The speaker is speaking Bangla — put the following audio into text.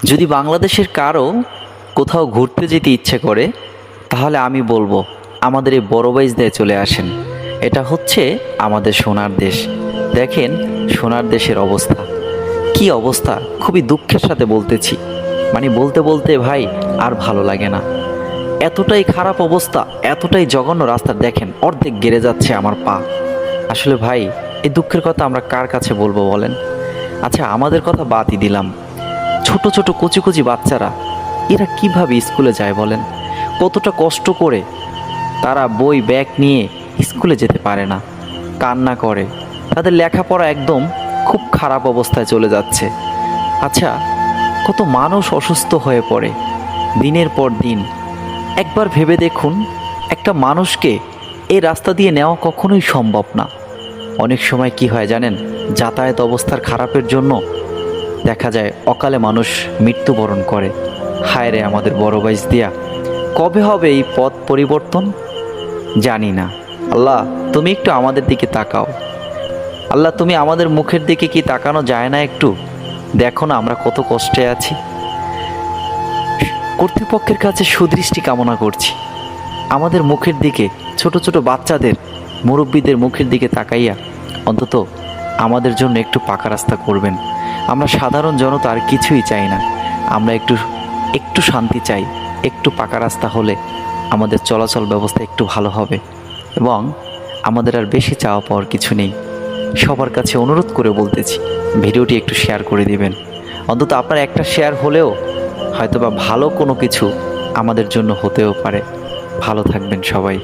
যদি বাংলাদেশের কারো কোথাও ঘুরতে যেতে ইচ্ছে করে, তাহলে আমি বলবো আমাদের এই বড় বাইজদায় চলে আসেন। এটা হচ্ছে আমাদের সোনার দেশ। দেখেন সোনার দেশের অবস্থা, কি অবস্থা, খুবই দুঃখের সাথে বলতেছি। মানে বলতে বলতে ভাই আর ভালো লাগে না, এতটাই খারাপ অবস্থা, এতটাই জঘন্য রাস্তা। দেখেন অর্ধেক গেড়ে যাচ্ছে আমার পা। আসলে ভাই এই দুঃখের কথা আমরা কার কাছে বলবো বলেন? আচ্ছা আমাদের কথা বাদই দিলাম, ছোট ছোট কচি কচি বাচ্চারা এরা কিভাবে স্কুলে যায় বলেন? কতটা কষ্ট করে তারা বই ব্যাগ নিয়ে স্কুলে যেতে পারে না, কান্না করে, তাদের লেখাপড়া একদম খুব খারাপ অবস্থায় চলে যাচ্ছে। আচ্ছা কত মানুষ অসুস্থ হয়ে পড়ে দিনের পর দিন। একবার ভেবে দেখুন, একটা মানুষকে এই রাস্তা দিয়ে নেওয়া কখনোই সম্ভব না। অনেক সময় কি হয় জানেন, যাতায়াত অবস্থার খারাপের জন্য দেখা যায় অকালে মানুষ মৃত্যুবরণ করে। হায় রে আমাদের বড় বাইজ দিয়া, কবে হবে এই পথ পরিবর্তন জানি না। আল্লাহ তুমি একটু আমাদের দিকে তাকাও। আল্লাহ তুমি আমাদের মুখের দিকে কি তাকানো যায় না একটু? দেখো না আমরা কত কষ্টে আছি। কর্তৃপক্ষের কাছে সুদৃষ্টি কামনা করছি, আমাদের মুখের দিকে, ছোট ছোট বাচ্চাদের, মুরব্বীদের মুখের দিকে তাকাইয়া অন্তত আমাদের জন্য একটু পাকা রাস্তা করবেন। আমরা সাধারণ জনতা আর কিছুই চাই না, আমরা একটু একটু শান্তি চাই। একটু পাকা রাস্তা হলে আমাদের চলাচল ব্যবস্থা একটু ভালো হবে এবং আমাদের আর বেশি চাওয়া পাওয়ার কিছু নেই। সবার কাছে অনুরোধ করে বলতেছি, ভিডিওটি একটু শেয়ার করে দিবেন। অন্তত আপনার একটা শেয়ার হলেও হয়তোবা ভালো কোনো কিছু আমাদের জন্য হতেও পারে। ভালো থাকবেন সবাই।